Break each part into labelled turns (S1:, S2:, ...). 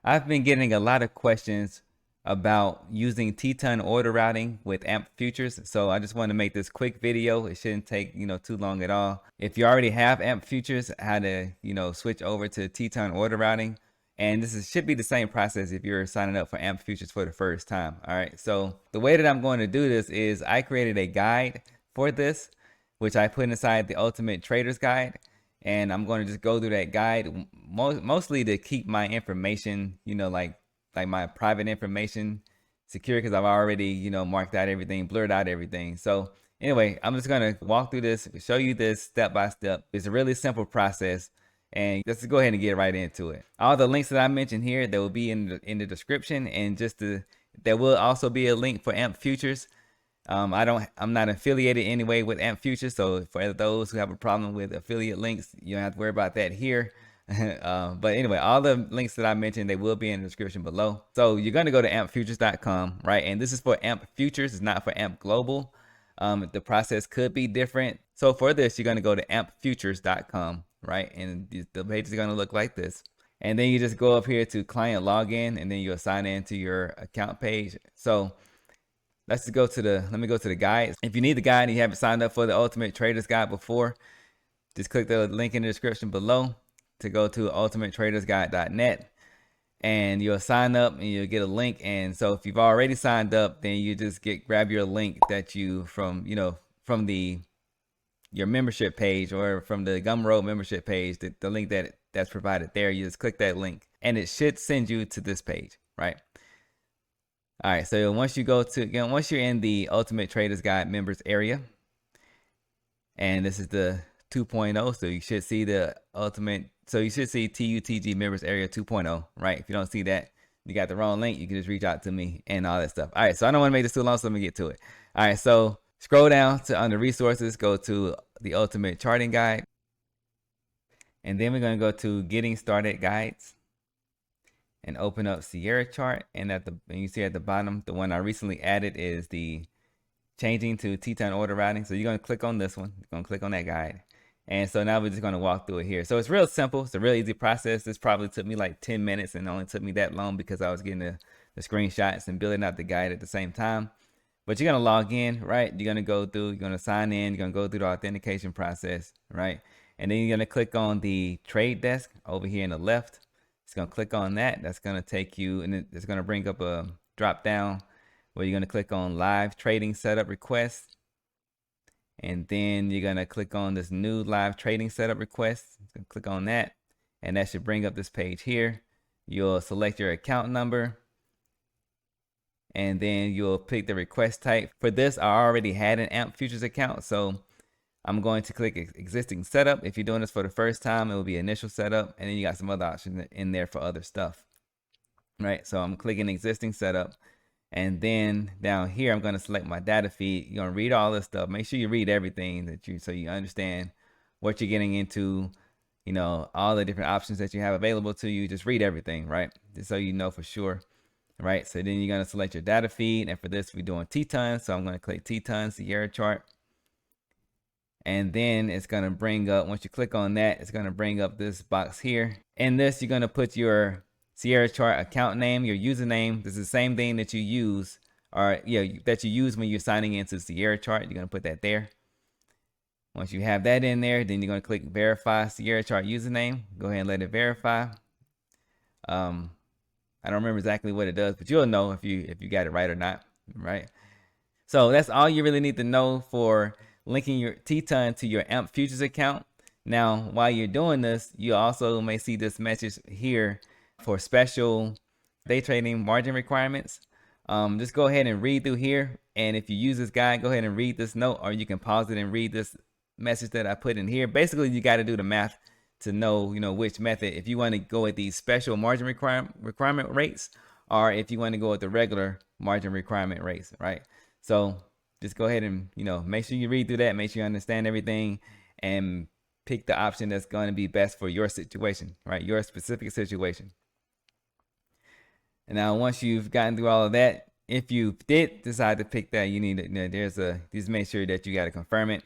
S1: I've been getting a lot of questions about using Teton order routing with AMP futures. So I just want to make this quick video. It shouldn't take, too long at all. If you already have AMP futures, how to, switch over to Teton order routing. And should be the same process if you're signing up for AMP futures for the first time. All right. So the way that I'm going to do this is I created a guide for this, which I put inside the Ultimate Traders Guide. And I'm going to just go through that guide mostly to keep my information, like my private information secure, because I've already, marked out everything, blurred out everything. So anyway, I'm just going to walk through this, show you this step by step. It's a really simple process, and let's go ahead and get right into it. All the links that I mentioned here, that will be in the description, and there will also be a link for AMP futures. I'm not affiliated anyway with AMP futures, so for those who have a problem with affiliate links, you don't have to worry about that here. But anyway, all the links that I mentioned, they will be in the description below. So you're going to go to ampfutures.com, right? And this is for AMP futures, it's not for AMP global. The process could be different. So for this, you're going to go to ampfutures.com, right? And the page is going to look like this. And then you just go up here to client login, and then you'll sign in to your account page. So let me go to the guide. If you need the guide and you haven't signed up for the Ultimate Traders Guide before, just click the link in the description below to go to ultimatetradersguide.net, and you'll sign up and you'll get a link. And so if you've already signed up, then you just grab your link that you from your membership page, or from the Gumroad membership page, the link that's provided there. You just click that link and it should send you to this page, right? All right, so once you're in the Ultimate Traders Guide members area, and this is the 2.0, so you should see you should see TUTG members area 2.0, right? If you don't see that, you got the wrong link, you can just reach out to me and all that stuff. All right, so I don't want to make this too long, so let me get to it. All right, so scroll down to under resources, go to the Ultimate Charting Guide, and then we're going to go to Getting Started Guides, and open up Sierra Chart. And you see at the bottom, the one I recently added is the changing to Teton order routing. So you're going to click on this one. You're going to click on that guide. And so now we're just going to walk through it here. So it's real simple. It's a real easy process. This probably took me like 10 minutes, and it only took me that long because I was getting the screenshots and building out the guide at the same time. But you're going to log in, right? You're going to sign in. You're going to go through the authentication process, right? And then you're going to click on the trade desk over here in the left. It's going to click on that. That's going to take you, and it's going to bring up a drop down where you're going to click on live trading setup request. And then you're going to click on this new live trading setup request. Click on that, and that should bring up this page here. You'll select your account number, and then you'll pick the request type. For this, I already had an AMP futures account, so I'm going to click existing setup. If you're doing this for the first time, it will be initial setup, and then you got some other options in there for other stuff, right? So I'm clicking existing setup, and then down here I'm going to select my data feed. You're going to read all this stuff. Make sure you read everything so you understand what you're getting into, all the different options that you have available to you. Just read everything, right? Just so you know for sure, right? So then you're going to select your data feed, and for this we're doing Teton, so I'm going to click Teton Sierra Chart. And then it's going to bring up, once you click on that, it's going to bring up this box here. In this, you're going to put your Sierra Chart account name, your username. This is the same thing that you use, that you use when you're signing into Sierra Chart. You're going to put that there. Once you have that in there, then you're going to click Verify Sierra Chart Username. Go ahead and let it verify. I don't remember exactly what it does, but you'll know if you got it right or not, right? So that's all you really need to know for linking your Teton to your AMP futures account. Now, while you're doing this, you also may see this message here for special day trading margin requirements. Just go ahead and read through here. And if you use this guide, go ahead and read this note, or you can pause it and read this message that I put in here. Basically, you got to do the math to know, which method, if you want to go with these special margin requirement rates, or if you want to go with the regular margin requirement rates, right? So just go ahead and, make sure you read through that, make sure you understand everything, and pick the option that's going to be best for your situation, right? Your specific situation. And now once you've gotten through all of that, if you did decide to pick that, you need to, just make sure that you got to confirm it.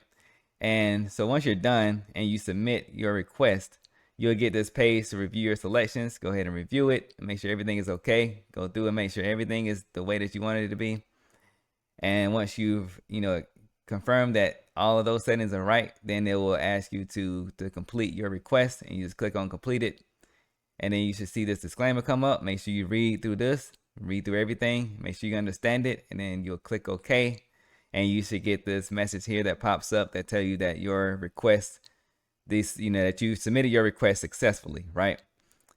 S1: And so once you're done and you submit your request, you'll get this page to review your selections. Go ahead and review it and make sure everything is okay. Go through and make sure everything is the way that you wanted it to be. And once you've, confirmed that all of those settings are right, then it will ask you to complete your request, and you just click on complete it. And then you should see this disclaimer come up. Make sure you read through this, read through everything, make sure you understand it, and then you'll click OK. And you should get this message here that pops up that tell you that your request, that you submitted your request successfully, right?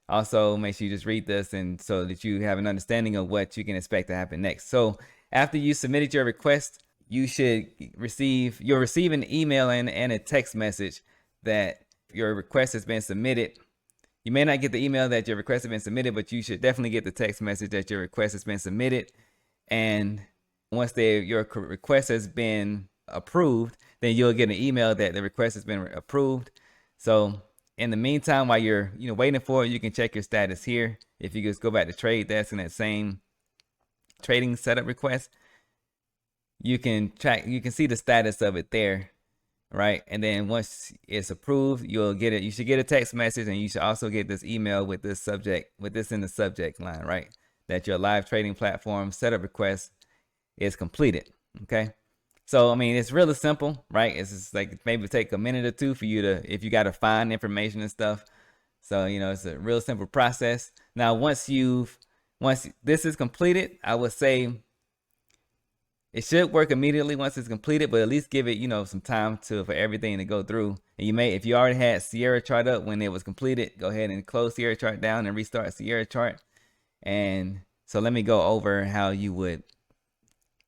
S1: Also, make sure you just read this, and so that you have an understanding of what you can expect to happen next. So after you submitted your request, you'll receive an email and a text message that your request has been submitted. You may not get the email that your request has been submitted, but you should definitely get the text message that your request has been submitted. And once your request has been approved, then you'll get an email that the request has been approved. So in the meantime, while you're waiting for it, you can check your status here. If you just go back to trade, that's in that same trading setup request. You can see the status of it there, right? And then once it's approved, you'll get it. You should get a text message, and you should also get this email with this in the subject line, right? That your live trading platform setup request is completed. Okay. So, I mean, it's really simple, right? It's just like maybe take a minute or two for you if you got to find information and stuff. So, it's a real simple process. Now, once this is completed, I would say it should work immediately once it's completed, but at least give it, some time for everything to go through. And if you already had Sierra Chart up when it was completed, go ahead and close Sierra Chart down and restart Sierra Chart. And so let me go over how you would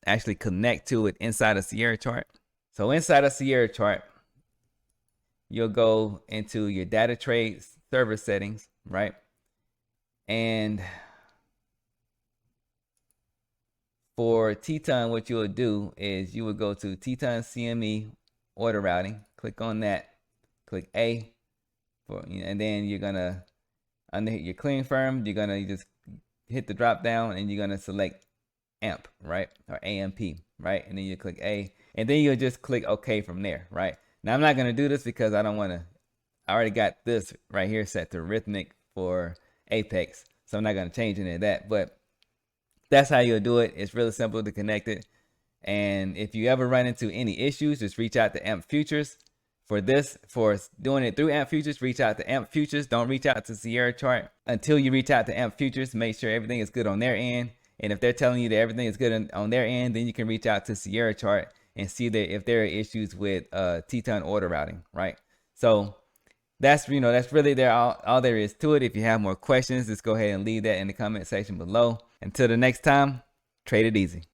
S1: actually connect to it inside of Sierra Chart. So inside of Sierra Chart, you'll go into your data trade server settings, right? And for Teton, what you will do is you will go to Teton CME order routing, click on that, click A, and then you're gonna, under your clearing firm, you're gonna just hit the drop down and you're gonna select AMP, right? Or AMP, right? And then you click A, and then you'll just click OK from there, right? Now I'm not gonna do this because I already got this right here set to rhythmic for Apex, so I'm not gonna change any of that, but that's how you'll do it. It's really simple to connect it. And if you ever run into any issues, just reach out to AMP Futures. For doing it through AMP Futures, reach out to AMP Futures. Don't reach out to Sierra Chart until you reach out to AMP Futures. Make sure everything is good on their end. And if they're telling you that everything is good on their end, then you can reach out to Sierra Chart and see if there are issues with Teton order routing, right? So that's really all there is to it. If you have more questions, just go ahead and leave that in the comment section below. Until the next time, trade it easy.